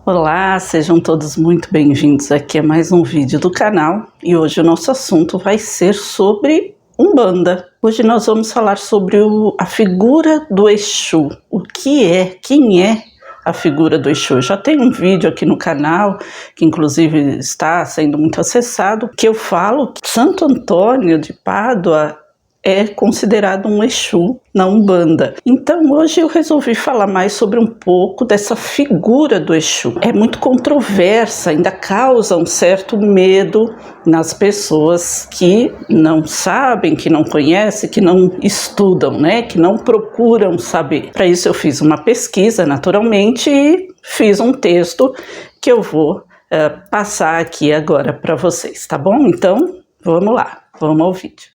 Olá, sejam todos muito bem-vindos aqui a mais um vídeo do canal e hoje o nosso assunto vai ser sobre Umbanda. Hoje nós vamos falar sobre a figura do Exu, quem é a figura do Exu. Eu já tenho um vídeo aqui no canal, que inclusive está sendo muito acessado, que eu falo que Santo Antônio de Pádua é considerado um Exu na Umbanda. Então hoje eu resolvi falar mais sobre um pouco dessa figura do Exu. É muito controversa, ainda causa um certo medo nas pessoas que não sabem, que não conhecem, que não estudam, né? Que não procuram saber. Para isso eu fiz uma pesquisa naturalmente e fiz um texto que eu vou passar aqui agora para vocês, tá bom? Então vamos lá, vamos ao vídeo.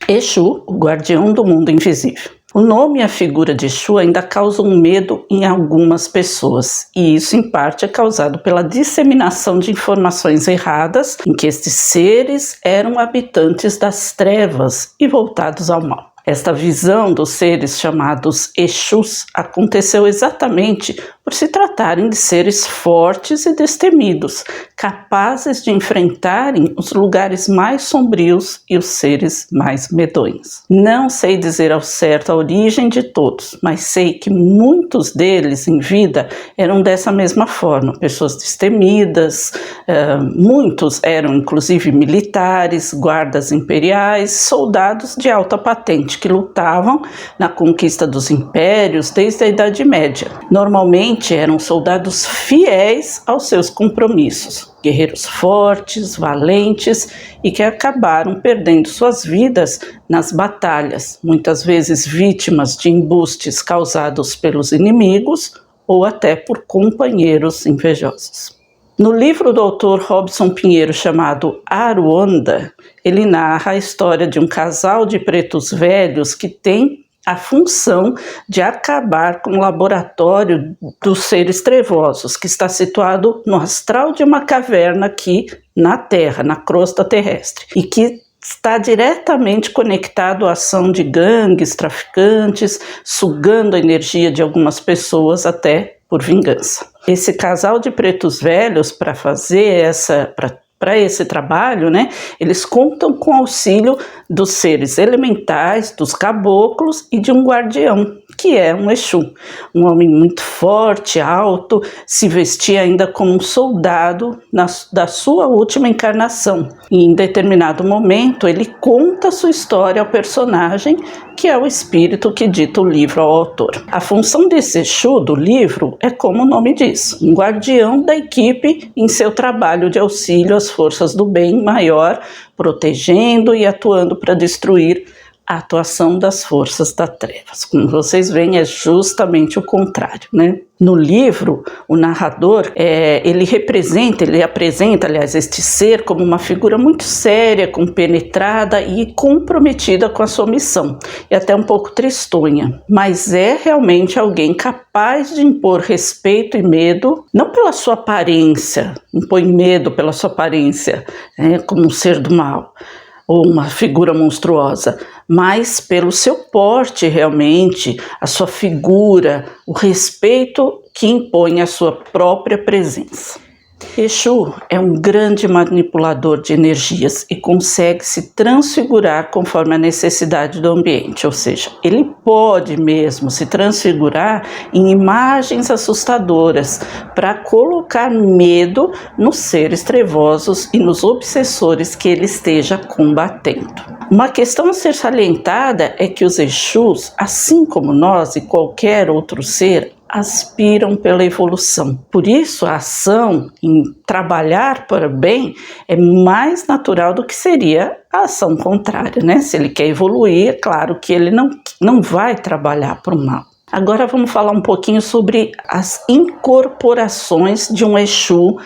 Exu, o guardião do mundo invisível. O nome e a figura de Exu ainda causam medo em algumas pessoas, e isso em parte é causado pela disseminação de informações erradas em que estes seres eram habitantes das trevas e voltados ao mal. Esta visão dos seres chamados Exus aconteceu exatamente por se tratarem de seres fortes e destemidos, capazes de enfrentarem os lugares mais sombrios e os seres mais medonhos. Não sei dizer ao certo a origem de todos, mas sei que muitos deles em vida eram dessa mesma forma, pessoas destemidas, muitos eram inclusive militares, guardas imperiais, soldados de alta patente que lutavam na conquista dos impérios desde a Idade Média. Normalmente eram soldados fiéis aos seus compromissos, guerreiros fortes, valentes e que acabaram perdendo suas vidas nas batalhas, muitas vezes vítimas de embustes causados pelos inimigos ou até por companheiros invejosos. No livro do autor Robson Pinheiro chamado Aruanda, ele narra a história de um casal de pretos velhos que tem a função de acabar com o laboratório dos seres trevosos, que está situado no astral de uma caverna aqui na Terra, na crosta terrestre, e que está diretamente conectado à ação de gangues, traficantes, sugando a energia de algumas pessoas até por vingança. Esse casal de pretos velhos, para esse trabalho, né, eles contam com o auxílio dos seres elementais, dos caboclos e de um guardião, que é um Exu, um homem muito forte, alto, se vestia ainda como um soldado da sua última encarnação. E em determinado momento ele conta sua história ao personagem, que é o espírito que dita o livro ao autor. A função desse Exu do livro é como o nome diz, um guardião da equipe em seu trabalho de auxílio às forças do bem maior, protegendo e atuando para destruir a atuação das forças das trevas. Como vocês veem, é justamente o contrário, né? No livro, o narrador, ele apresenta, aliás, este ser como uma figura muito séria, compenetrada e comprometida com a sua missão, e até um pouco tristonha, mas é realmente alguém capaz de impor respeito e medo, não pela sua aparência, impõe medo pela sua aparência, como um ser do mal, ou uma figura monstruosa, mas pelo seu porte realmente, a sua figura, o respeito que impõe a sua própria presença. Exu é um grande manipulador de energias e consegue se transfigurar conforme a necessidade do ambiente, ou seja, ele pode mesmo se transfigurar em imagens assustadoras para colocar medo nos seres trevosos e nos obsessores que ele esteja combatendo. Uma questão a ser salientada é que os Exus, assim como nós e qualquer outro ser, aspiram pela evolução. Por isso, a ação em trabalhar para o bem é mais natural do que seria a ação contrária, né? Se ele quer evoluir, é claro que ele não vai trabalhar para o mal. Agora vamos falar um pouquinho sobre as incorporações de um Exu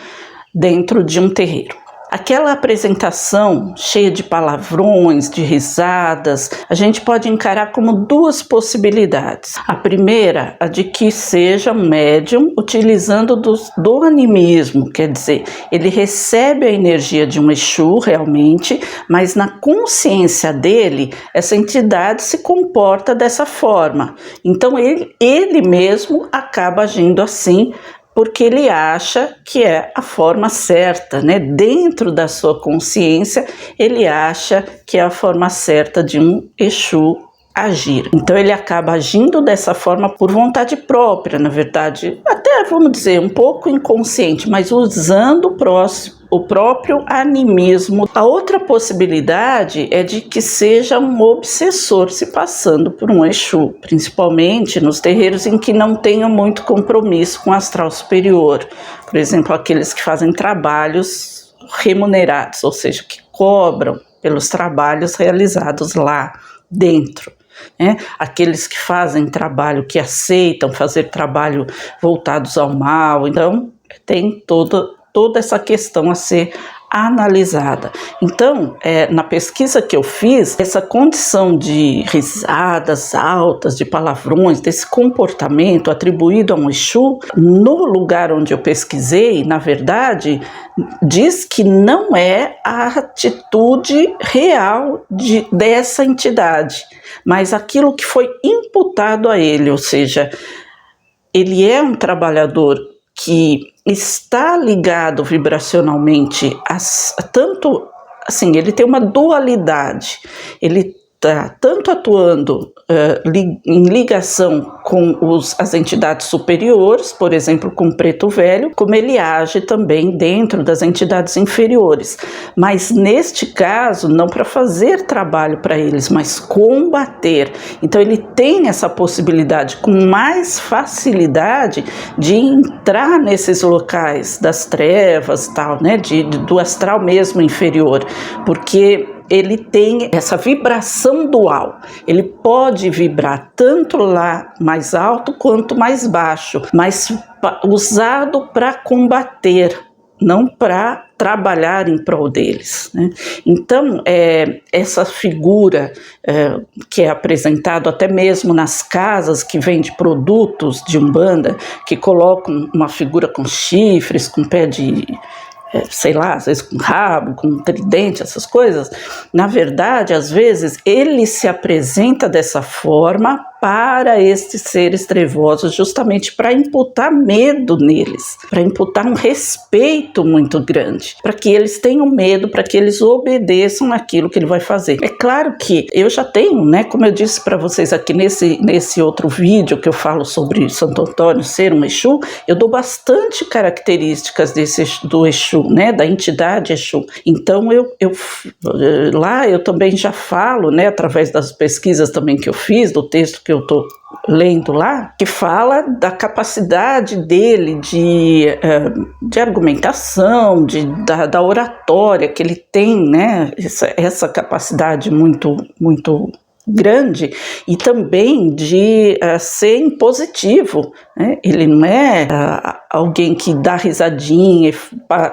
dentro de um terreiro. Aquela apresentação cheia de palavrões, de risadas, a gente pode encarar como duas possibilidades. A primeira, a de que seja um médium utilizando do animismo, quer dizer, ele recebe a energia de um Exu realmente, mas na consciência dele, essa entidade se comporta dessa forma. Então ele mesmo acaba agindo assim, porque ele acha que é a forma certa, né? Dentro da sua consciência, ele acha que é a forma certa de um Exu agir. Então ele acaba agindo dessa forma por vontade própria, na verdade, até vamos dizer, um pouco inconsciente, mas usando o próprio animismo. A outra possibilidade é de que seja um obsessor se passando por um Exu, principalmente nos terreiros em que não tenham muito compromisso com o astral superior. Por exemplo, aqueles que fazem trabalhos remunerados, ou seja, que cobram pelos trabalhos realizados lá dentro. Aqueles que fazem trabalho, que aceitam fazer trabalho voltados ao mal. Então, tem toda essa questão a ser analisada. Então, na pesquisa que eu fiz, essa condição de risadas altas, de palavrões, desse comportamento atribuído a um Exu, no lugar onde eu pesquisei, na verdade, diz que não é a atitude real dessa entidade, mas aquilo que foi imputado a ele, ou seja, ele é um trabalhador que está ligado vibracionalmente tanto assim, ele tem uma dualidade, ele está tanto atuando em ligação com as entidades superiores, por exemplo, com o Preto Velho, como ele age também dentro das entidades inferiores. Mas neste caso, não para fazer trabalho para eles, mas combater. Então ele tem essa possibilidade com mais facilidade de entrar nesses locais das trevas, tal, né, do astral mesmo inferior, porque ele tem essa vibração dual, ele pode vibrar tanto lá mais alto quanto mais baixo, mas usado para combater, não para trabalhar em prol deles, né? Então, essa figura que é apresentado até mesmo nas casas que vendem produtos de Umbanda, que colocam uma figura com chifres, com pé de sei lá, às vezes com rabo, com tridente, essas coisas, na verdade, às vezes, ele se apresenta dessa forma para estes seres trevosos, justamente para imputar medo neles, para imputar um respeito muito grande, para que eles tenham medo, para que eles obedeçam aquilo que ele vai fazer. É claro que eu já tenho, né, como eu disse para vocês aqui nesse outro vídeo que eu falo sobre Santo Antônio ser um Exu, eu dou bastante características do Exu, né, da entidade Exu. Então lá eu também já falo, né, através das pesquisas também que eu fiz, do texto que eu estou lendo lá, que fala da capacidade dele de argumentação, da oratória, que ele tem, né, essa capacidade muito, muito grande, e também de ser impositivo, né? Ele não é alguém que dá risadinha e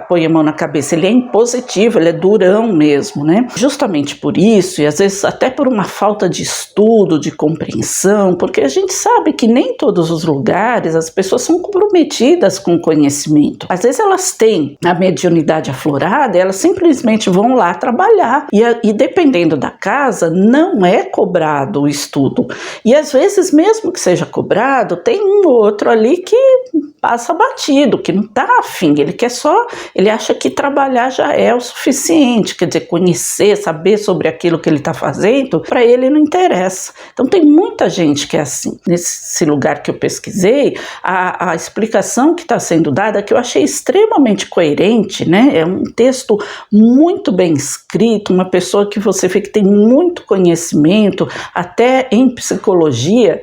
põe a mão na cabeça, ele é impositivo, ele é durão mesmo, né? Justamente por isso, e às vezes até por uma falta de estudo, de compreensão, porque a gente sabe que nem em todos os lugares as pessoas são comprometidas com o conhecimento. Às vezes elas têm a mediunidade aflorada, elas simplesmente vão lá trabalhar, e dependendo da casa, não é cobrado o estudo. E às vezes, mesmo que seja cobrado, tem um outro ali que passa batido, que não está afim, ele acha que trabalhar já é o suficiente, quer dizer, conhecer, saber sobre aquilo que ele está fazendo, para ele não interessa. Então tem muita gente que é assim. Nesse lugar que eu pesquisei, a explicação que está sendo dada, que eu achei extremamente coerente, né? É um texto muito bem escrito, uma pessoa que você vê que tem muito conhecimento, até em psicologia,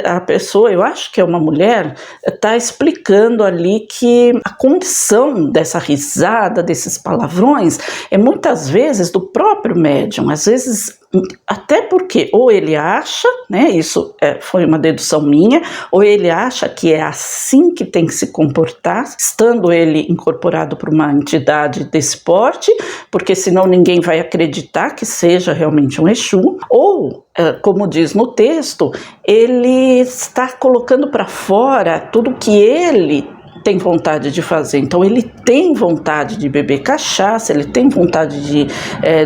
a pessoa, eu acho que é uma mulher, está explicando ali que a condição dessa risada, desses palavrões, é muitas vezes do próprio médium. Às vezes Até porque ou ele acha, né, isso foi uma dedução minha, ou ele acha que é assim que tem que se comportar, estando ele incorporado por uma entidade desse porte, porque senão ninguém vai acreditar que seja realmente um Exu, ou, como diz no texto, ele está colocando para fora tudo que ele tem vontade de fazer. Então ele tem vontade de beber cachaça, ele tem vontade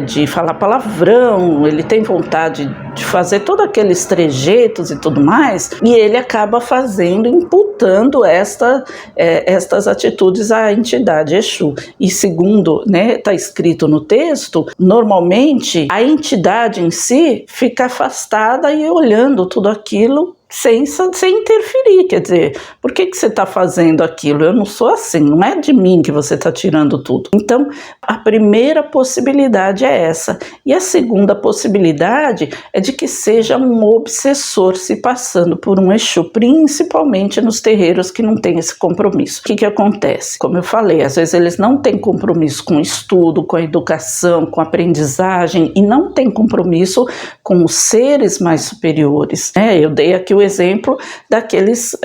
de falar palavrão, ele tem vontade de fazer todos aqueles trejeitos e tudo mais, e ele acaba fazendo, imputando estas atitudes à entidade Exu. E segundo, está escrito no texto, normalmente a entidade em si fica afastada e olhando tudo aquilo sem interferir, quer dizer, por que você está fazendo aquilo? Eu não sou assim, não é de mim que você está tirando tudo. Então, a primeira possibilidade é essa. E a segunda possibilidade é de que seja um obsessor se passando por um Exu, principalmente nos terreiros que não tem esse compromisso. O que acontece? Como eu falei, às vezes eles não têm compromisso com o estudo, com a educação, com a aprendizagem, e não têm compromisso com os seres mais superiores. Eu dei aqui o exemplo daqueles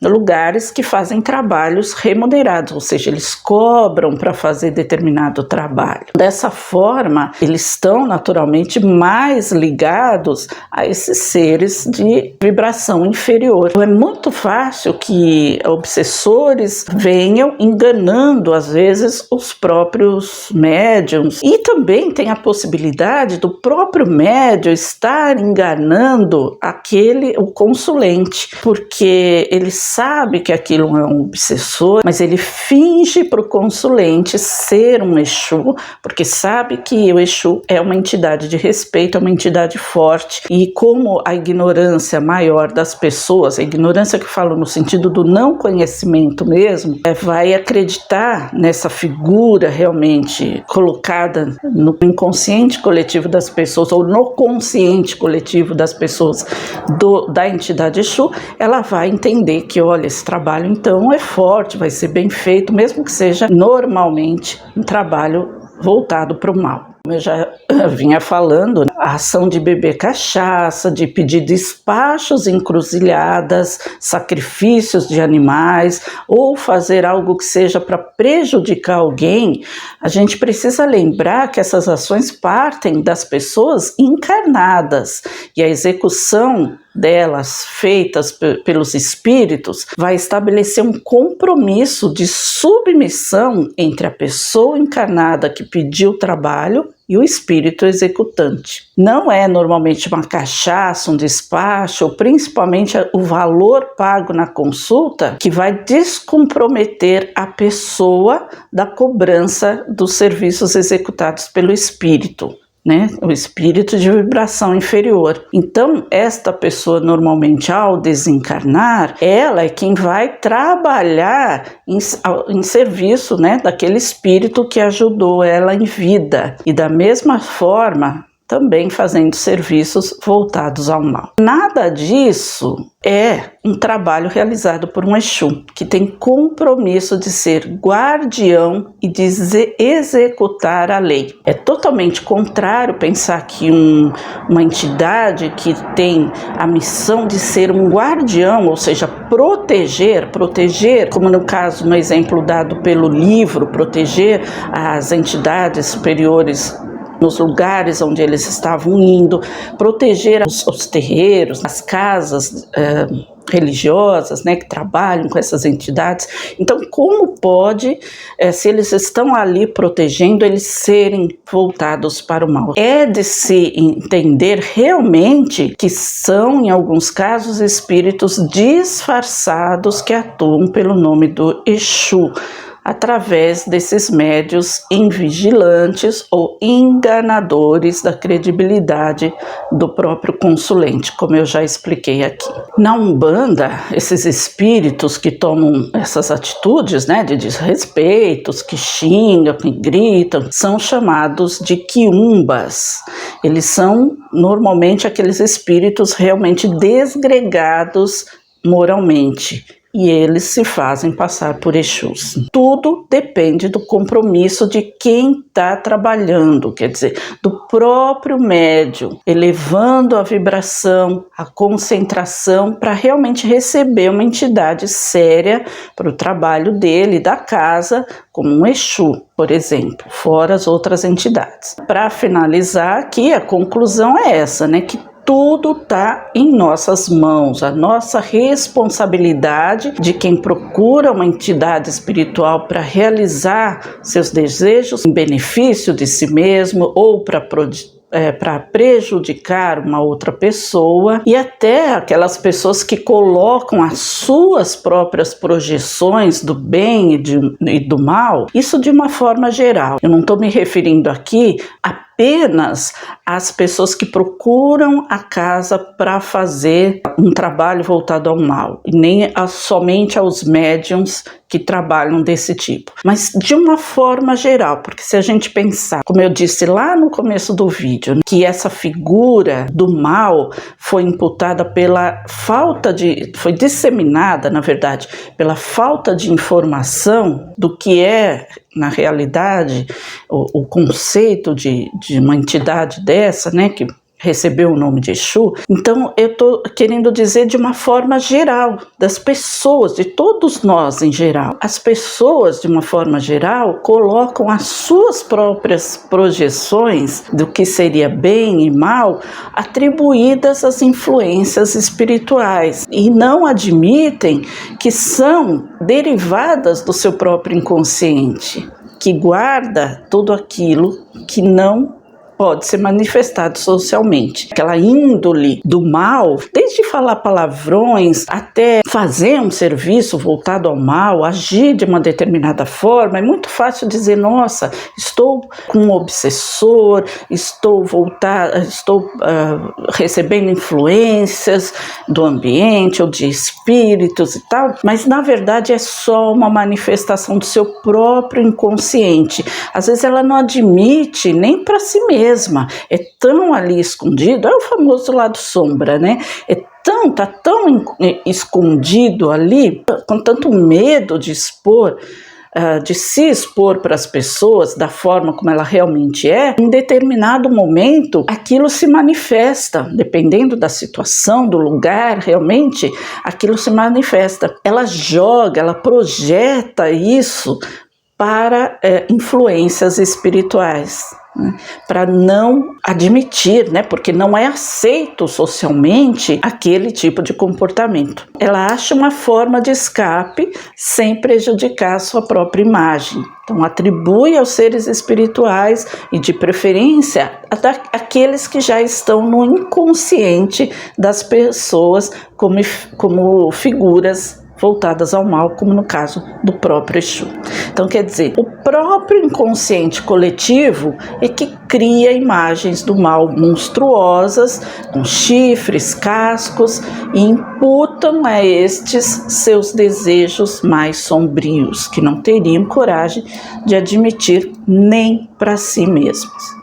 lugares que fazem trabalhos remunerados, ou seja, eles cobram para fazer determinado trabalho. Dessa forma, eles estão naturalmente mais ligados a esses seres de vibração inferior. Então, é muito fácil que obsessores venham enganando, às vezes, os próprios médiums, e também tem a possibilidade do próprio médium estar enganando o consulente, porque ele sabe que aquilo é um obsessor, mas ele finge para o consulente ser um Exu, porque sabe que o Exu é uma entidade de respeito, é uma entidade forte, e como a ignorância maior das pessoas, a ignorância que eu falo no sentido do não conhecimento mesmo, vai acreditar nessa figura realmente colocada no inconsciente coletivo das pessoas, ou no consciente coletivo das pessoas da entidade Exu, ela vai entender que, olha, esse trabalho então é forte, vai ser bem feito, mesmo que seja normalmente um trabalho voltado para o mal. Como eu já vinha falando, a ação de beber cachaça, de pedir despachos em encruzilhadas, sacrifícios de animais, ou fazer algo que seja para prejudicar alguém, a gente precisa lembrar que essas ações partem das pessoas encarnadas, e a execução delas, feitas pelos espíritos, vai estabelecer um compromisso de submissão entre a pessoa encarnada que pediu o trabalho e o espírito executante. Não é normalmente uma cachaça, um despacho, ou principalmente o valor pago na consulta que vai descomprometer a pessoa da cobrança dos serviços executados pelo espírito. O espírito de vibração inferior. Então, esta pessoa normalmente, ao desencarnar, ela é quem vai trabalhar em serviço, daquele espírito que ajudou ela em vida. E da mesma forma, também fazendo serviços voltados ao mal. Nada disso é um trabalho realizado por um Exu, que tem compromisso de ser guardião e de executar a lei. É totalmente contrário pensar que uma entidade que tem a missão de ser um guardião, ou seja, proteger, como no caso, no exemplo dado pelo livro, proteger as entidades superiores nos lugares onde eles estavam indo, proteger os terreiros, as casas religiosas, que trabalham com essas entidades. Então, como pode, se eles estão ali protegendo, eles serem voltados para o mal? É de se entender realmente que são, em alguns casos, espíritos disfarçados que atuam pelo nome do Exu, através desses médios invigilantes ou enganadores da credibilidade do próprio consulente, como eu já expliquei aqui. Na Umbanda, esses espíritos que tomam essas atitudes, de desrespeitos, que xingam, que gritam, são chamados de quiumbas. Eles são normalmente aqueles espíritos realmente desgregados moralmente, e eles se fazem passar por Exus. Tudo depende do compromisso de quem está trabalhando, quer dizer, do próprio médium, elevando a vibração, a concentração para realmente receber uma entidade séria para o trabalho dele, da casa, como um Exu, por exemplo, fora as outras entidades. Para finalizar aqui, a conclusão é essa, né, que tudo está em nossas mãos, a nossa responsabilidade de quem procura uma entidade espiritual para realizar seus desejos em benefício de si mesmo ou para prejudicar uma outra pessoa, e até aquelas pessoas que colocam as suas próprias projeções do bem e do mal, isso de uma forma geral. Eu não estou me referindo aqui apenas às pessoas que procuram a casa para fazer um trabalho voltado ao mal, e nem somente aos médiums que trabalham desse tipo, mas de uma forma geral, porque se a gente pensar, como eu disse lá no começo do vídeo, que essa figura do mal foi imputada pela foi disseminada, na verdade, pela falta de informação do que é, na realidade, o conceito de uma entidade dessa, né, que recebeu o nome de Exu. Então eu estou querendo dizer de uma forma geral, das pessoas, de todos nós em geral. As pessoas, de uma forma geral, colocam as suas próprias projeções do que seria bem e mal atribuídas às influências espirituais e não admitem que são derivadas do seu próprio inconsciente, que guarda tudo aquilo que não pode ser manifestado socialmente. Aquela índole do mal, desde falar palavrões até fazer um serviço voltado ao mal, agir de uma determinada forma, é muito fácil dizer, nossa, estou com um obsessor, estou recebendo influências do ambiente ou de espíritos e tal, mas na verdade é só uma manifestação do seu próprio inconsciente. Às vezes ela não admite nem para si mesma, é tão ali escondido, é o famoso lado sombra, né? Tá tão escondido ali, com tanto medo de se expor para as pessoas da forma como ela realmente é. Em determinado momento aquilo se manifesta, dependendo da situação, do lugar, realmente aquilo se manifesta. Ela projeta isso para influências espirituais, né? Para não admitir, né? Porque não é aceito socialmente aquele tipo de comportamento. Ela acha uma forma de escape sem prejudicar a sua própria imagem. Então atribui aos seres espirituais e de preferência aqueles que já estão no inconsciente das pessoas como figuras voltadas ao mal, como no caso do próprio Exu. Então, quer dizer, o próprio inconsciente coletivo é que cria imagens do mal monstruosas, com chifres, cascos, e imputam a estes seus desejos mais sombrios, que não teriam coragem de admitir nem para si mesmos.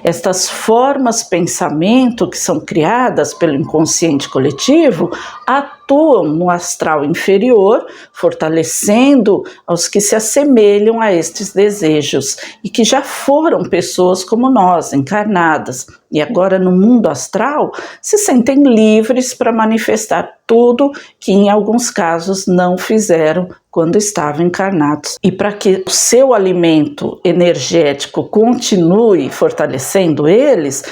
Estas formas pensamento que são criadas pelo inconsciente coletivo atuam no astral inferior, fortalecendo aos que se assemelham a estes desejos e que já foram pessoas como nós, encarnadas, e agora no mundo astral se sentem livres para manifestar tudo que em alguns casos não fizeram quando estavam encarnados. E para que o seu alimento energético continue fortalecendo eles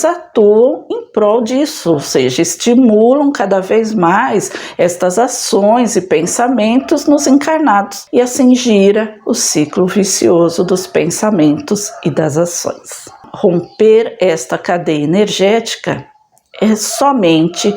atuam em prol disso, ou seja, estimulam cada vez mais estas ações e pensamentos nos encarnados, e assim gira o ciclo vicioso dos pensamentos e das ações. Romper esta cadeia energética é somente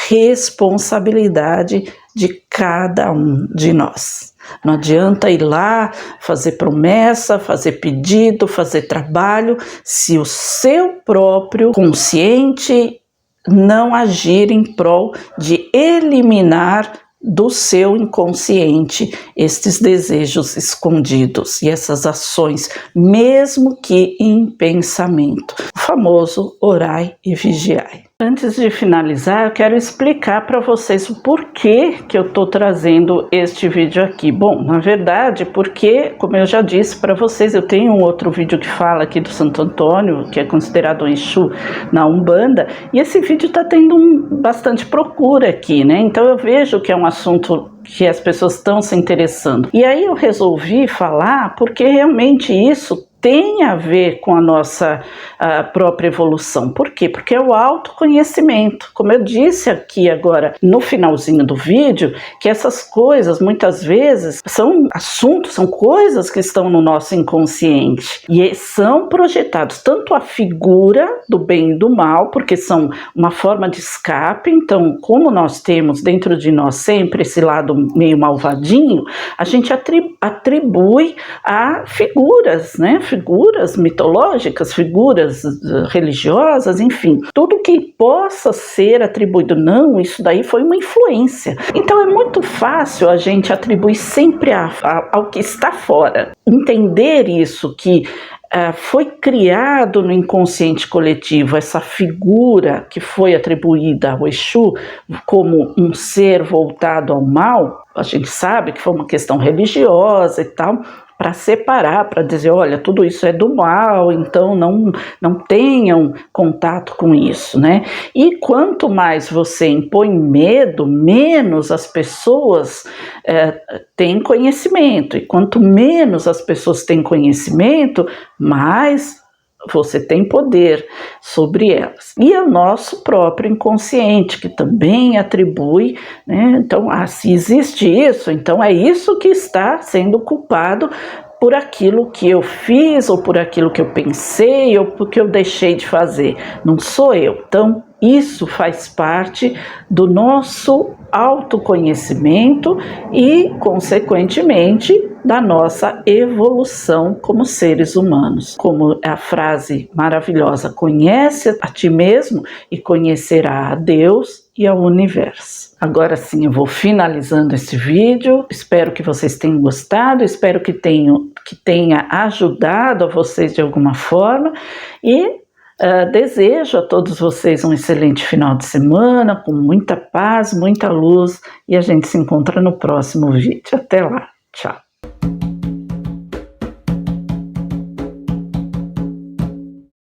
responsabilidade de cada um de nós. Não adianta ir lá, fazer promessa, fazer pedido, fazer trabalho, se o seu próprio consciente não agir em prol de eliminar do seu inconsciente estes desejos escondidos e essas ações, mesmo que em pensamento. famoso orai e vigiai. Antes de finalizar, eu quero explicar para vocês o porquê que eu estou trazendo este vídeo aqui. Bom, na verdade, porque, como eu já disse para vocês, eu tenho um outro vídeo que fala aqui do Santo Antônio, que é considerado um Exu na Umbanda, e esse vídeo está tendo bastante procura aqui, né? Então eu vejo que é um assunto que as pessoas estão se interessando. E aí eu resolvi falar porque realmente isso tem a ver com a nossa própria evolução. Por quê? Porque é o autoconhecimento. Como eu disse aqui agora no finalzinho do vídeo, que essas coisas muitas vezes são assuntos, são coisas que estão no nosso inconsciente e são projetados tanto a figura do bem e do mal, porque são uma forma de escape. Então, como nós temos dentro de nós sempre esse lado meio malvadinho, a gente atribui a figuras, né? Figuras mitológicas, figuras religiosas, enfim, tudo que possa ser atribuído. Não, isso daí foi uma influência. Então é muito fácil a gente atribuir sempre ao que está fora. Entender isso, que foi criado no inconsciente coletivo essa figura que foi atribuída ao Exu como um ser voltado ao mal. A gente sabe que foi uma questão religiosa e tal, para separar, para dizer, olha, tudo isso é do mal, então não tenham contato com isso, né? E quanto mais você impõe medo, menos as pessoas têm conhecimento. E quanto menos as pessoas têm conhecimento, mais você tem poder sobre elas. E é o nosso próprio inconsciente, que também atribui, né? Então, se existe isso, então é isso que está sendo culpado por aquilo que eu fiz, ou por aquilo que eu pensei, ou porque eu deixei de fazer. Não sou eu. Então, isso faz parte do nosso autoconhecimento e, consequentemente, da nossa evolução como seres humanos. Como a frase maravilhosa, conhece a ti mesmo e conhecerá a Deus e ao universo. Agora sim, eu vou finalizando esse vídeo. Espero que vocês tenham gostado, espero que tenha ajudado a vocês de alguma forma e desejo a todos vocês um excelente final de semana, com muita paz, muita luz, e a gente se encontra no próximo vídeo. Até lá, tchau!